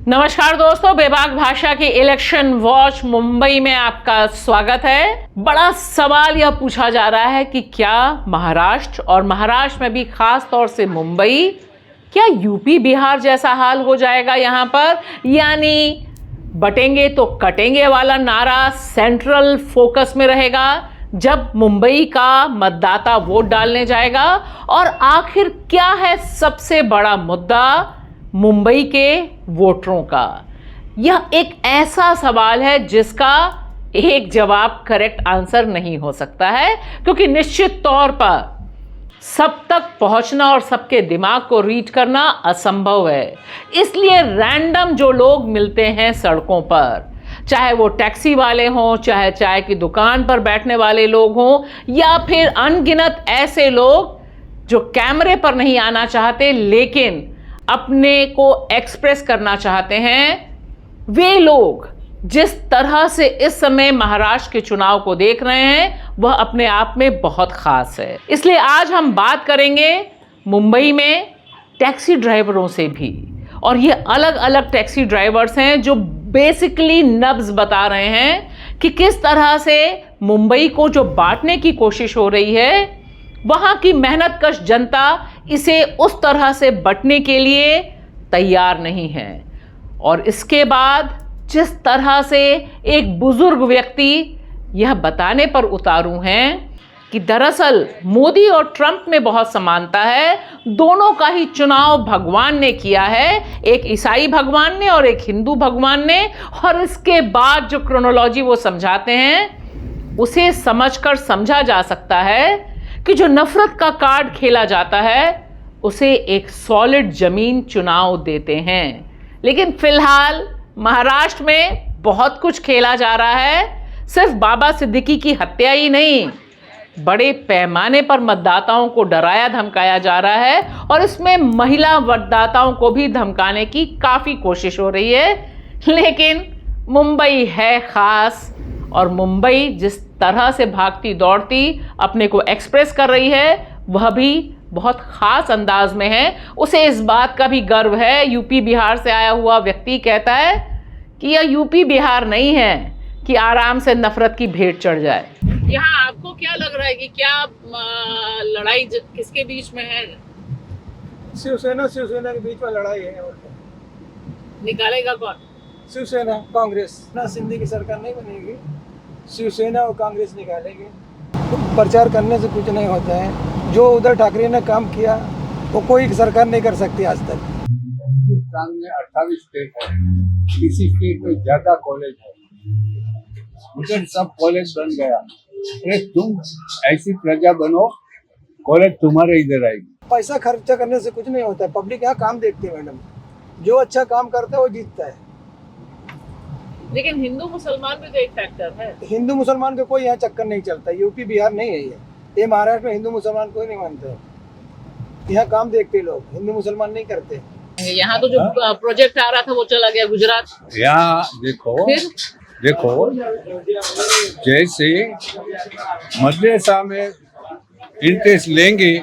नमस्कार दोस्तों, बेबाक भाषा की इलेक्शन वॉच मुंबई में आपका स्वागत है। बड़ा सवाल यह पूछा जा रहा है कि क्या महाराष्ट्र और महाराष्ट्र में भी खास तौर से मुंबई, क्या यूपी बिहार जैसा हाल हो जाएगा यहाँ पर, यानी बटेंगे तो कटेंगे वाला नारा सेंट्रल फोकस में रहेगा जब मुंबई का मतदाता वोट डालने जाएगा। और आखिर क्या है सबसे बड़ा मुद्दा मुंबई के वोटरों का? यह एक ऐसा सवाल है जिसका एक जवाब करेक्ट आंसर नहीं हो सकता है, क्योंकि निश्चित तौर पर सब तक पहुंचना और सबके दिमाग को रीड करना असंभव है। इसलिए रैंडम जो लोग मिलते हैं सड़कों पर, चाहे वो टैक्सी वाले हों, चाहे चाय की दुकान पर बैठने वाले लोग हों, या फिर अनगिनत ऐसे लोग जो कैमरे पर नहीं आना चाहते लेकिन अपने को एक्सप्रेस करना चाहते हैं, वे लोग जिस तरह से इस समय महाराष्ट्र के चुनाव को देख रहे हैं वह अपने आप में बहुत खास है। इसलिए आज हम बात करेंगे मुंबई में टैक्सी ड्राइवरों से भी, और ये अलग अलग टैक्सी ड्राइवर्स हैं जो बेसिकली नब्ज बता रहे हैं कि किस तरह से मुंबई को जो बांटने की कोशिश हो रही है, वहां की मेहनतकश जनता इसे उस तरह से बंटने के लिए तैयार नहीं है। और इसके बाद जिस तरह से एक बुजुर्ग व्यक्ति यह बताने पर उतारू हैं कि दरअसल मोदी और ट्रंप में बहुत समानता है, दोनों का ही चुनाव भगवान ने किया है, एक ईसाई भगवान ने और एक हिंदू भगवान ने। और इसके बाद जो क्रोनोलॉजी वो समझाते हैं उसे समझकर समझा जा सकता है कि जो नफरत का कार्ड खेला जाता है उसे एक सॉलिड जमीन चुनाव देते हैं। लेकिन फिलहाल महाराष्ट्र में बहुत कुछ खेला जा रहा है। सिर्फ बाबा सिद्दीकी की हत्या ही नहीं, बड़े पैमाने पर मतदाताओं को डराया धमकाया जा रहा है, और इसमें महिला मतदाताओं को भी धमकाने की काफ़ी कोशिश हो रही है। लेकिन मुंबई है ख़ास, और मुंबई जिस तरह से भागती दौड़ती अपने को एक्सप्रेस कर रही है वह भी बहुत ख़ास अंदाज में है। उसे इस बात का भी गर्व है। यूपी बिहार से आया हुआ व्यक्ति कहता है कि यह यूपी बिहार नहीं है कि आराम से नफरत की भेंट चढ़ जाए। यहाँ आपको क्या लग रहा है कि क्या लड़ाई किसके बीच में है? शिवसेना के बीच में लड़ाई है। और निकालेगा कौन? शिवसेना, कांग्रेस ना, सिंधी की सरकार नहीं बनेगी, शिवसेना और कांग्रेस निकालेंगे। प्रचार करने से कुछ नहीं होता है। जो उद्धव ठाकरे ने काम किया वो कोई सरकार नहीं कर सकती आज तक। हिंदुस्तान में 28 स्टेट है, किसी स्टेट में ज्यादा कॉलेज है, उधर सब कॉलेज बन गया। अरे तुम ऐसी प्रजा बनो, कॉलेज तुम्हारे इधर आएगी। पैसा खर्चा करने से कुछ नहीं होता है। पब्लिक यहाँ काम देखती है मैडम, जो अच्छा काम करता है वो जीतता है। लेकिन हिंदू मुसलमान भी तो एक फैक्टर है। हिंदू मुसलमान का कोई यहाँ चक्कर नहीं चलता। यूपी बिहार नहीं है ये महाराष्ट्र में हिंदू मुसलमान कोई नहीं मानता है। यहाँ काम देखते लोग, हिंदू मुसलमान नहीं करते। यहाँ तो जो प्रोजेक्ट आ रहा था वो चला गया गुजरात। यहाँ देखो जैसे मदरसा में इंटरेस्ट लेंगे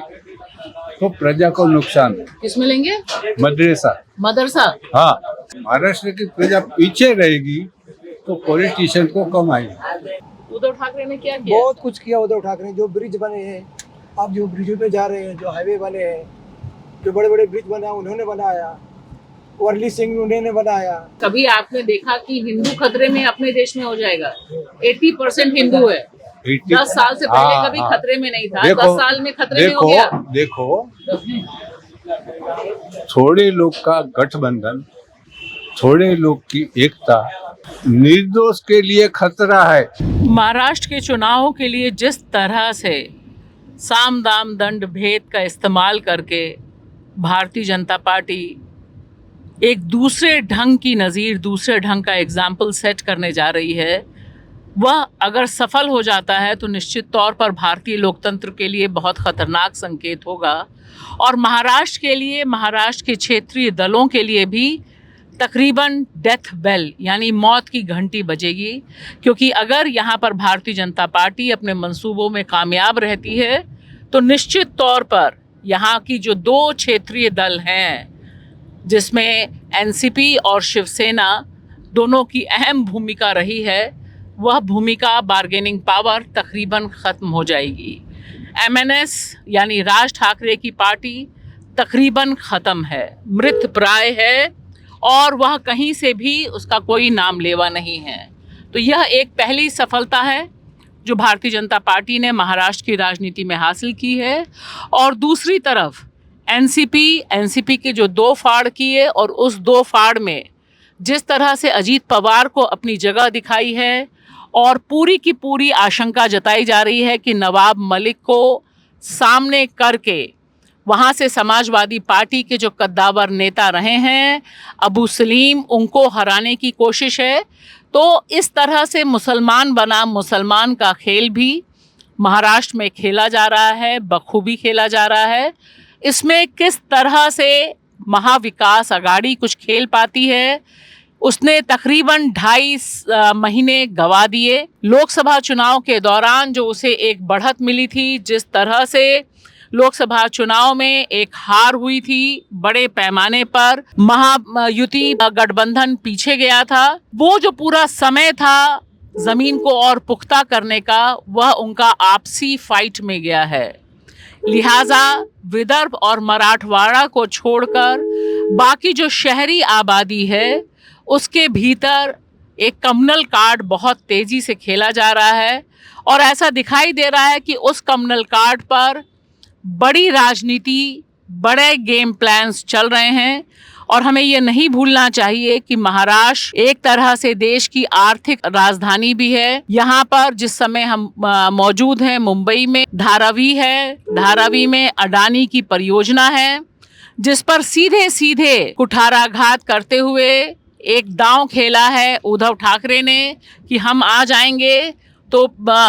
तो प्रजा को नुकसान है। किसमें लेंगे? मदरसा। हाँ, महाराष्ट्र की प्रजा पीछे रहेगी तो पॉलिटिशियन को कम आएगी। उद्धव ठाकरे ने क्या किया? बहुत कुछ किया उद्धव ठाकरे ने। जो ब्रिज बने हैं, आप जो ब्रिज पे जा रहे हैं, जो हाईवे बने हैं, जो बड़े बड़े ब्रिज बना उन्होंने बनाया, वर्ली सिंह उन्होंने बनाया। कभी आपने देखा कि हिंदू खतरे में अपने देश में हो जाएगा? 80% हिंदू है। 10 साल से पहले कभी खतरे में नहीं था, 10 साल में खतरे में हो गया। देखो थोड़े लोग का गठबंधन, थोड़े लोग की एकता निर्दोष के लिए खतरा है। महाराष्ट्र के चुनाव के लिए जिस तरह से साम दाम दंड भेद का इस्तेमाल करके भारतीय जनता पार्टी एक दूसरे ढंग की नज़ीर, दूसरे ढंग का एग्जाम्पल सेट करने जा रही है, वह अगर सफल हो जाता है तो निश्चित तौर पर भारतीय लोकतंत्र के लिए बहुत ख़तरनाक संकेत होगा। और महाराष्ट्र के लिए, महाराष्ट्र के क्षेत्रीय दलों के लिए भी तकरीबन डेथ बेल यानी मौत की घंटी बजेगी, क्योंकि अगर यहाँ पर भारतीय जनता पार्टी अपने मंसूबों में कामयाब रहती है तो निश्चित तौर पर यहाँ की जो 2 क्षेत्रीय दल हैं जिसमें एनसीपी और शिवसेना दोनों की अहम भूमिका रही है, वह भूमिका बार्गेनिंग पावर तकरीबन ख़त्म हो जाएगी। एमएनएस यानी राज ठाकरे की पार्टी तकरीबन ख़त्म है, मृत प्राय है और वह कहीं से भी उसका कोई नाम लेवा नहीं है। तो यह एक पहली सफलता है जो भारतीय जनता पार्टी ने महाराष्ट्र की राजनीति में हासिल की है। और दूसरी तरफ एनसीपी के जो 2 फाड़ किए और उस 2 फाड़ में जिस तरह से अजीत पवार को अपनी जगह दिखाई है और पूरी की पूरी आशंका जताई जा रही है कि नवाब मलिक को सामने करके वहाँ से समाजवादी पार्टी के जो कद्दावर नेता रहे हैं अबू सलीम, उनको हराने की कोशिश है। तो इस तरह से मुसलमान बनाम मुसलमान का खेल भी महाराष्ट्र में खेला जा रहा है, बखूबी खेला जा रहा है। इसमें किस तरह से महाविकास आघाड़ी कुछ खेल पाती है, उसने तकरीबन 2.5 महीने गवा दिए। लोकसभा चुनाव के दौरान जो उसे एक बढ़त मिली थी, जिस तरह से लोकसभा चुनाव में एक हार हुई थी बड़े पैमाने पर, महायुति गठबंधन पीछे गया था, वो जो पूरा समय था जमीन को और पुख्ता करने का, वह उनका आपसी फाइट में गया है। लिहाजा विदर्भ और मराठवाड़ा को छोड़कर बाकी जो शहरी आबादी है उसके भीतर एक कम्युनल कार्ड बहुत तेजी से खेला जा रहा है और ऐसा दिखाई दे रहा है कि उस कम्युनल कार्ड पर बड़ी राजनीति, बड़े गेम प्लान्स चल रहे हैं। और हमें ये नहीं भूलना चाहिए कि महाराष्ट्र एक तरह से देश की आर्थिक राजधानी भी है। यहाँ पर जिस समय हम मौजूद हैं मुंबई में धारावी है, धारावी में अडानी की परियोजना है जिस पर सीधे सीधे कुठाराघात करते हुए एक दांव खेला है उद्धव ठाकरे ने कि हम आ जाएंगे तो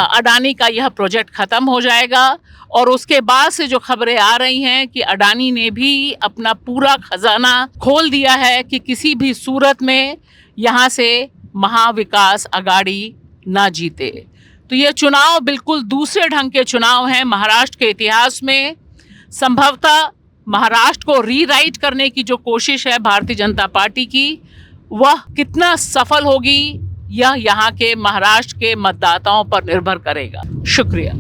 अडानी का यह प्रोजेक्ट ख़त्म हो जाएगा। और उसके बाद से जो खबरें आ रही हैं कि अडानी ने भी अपना पूरा खजाना खोल दिया है कि किसी भी सूरत में यहाँ से महाविकास आघाड़ी ना जीते। तो ये चुनाव बिल्कुल दूसरे ढंग के चुनाव हैं महाराष्ट्र के इतिहास में। संभवतः महाराष्ट्र को रीराइट करने की जो कोशिश है भारतीय जनता पार्टी की, वह कितना सफल होगी यह यहाँ के महाराष्ट्र के मतदाताओं पर निर्भर करेगा। शुक्रिया।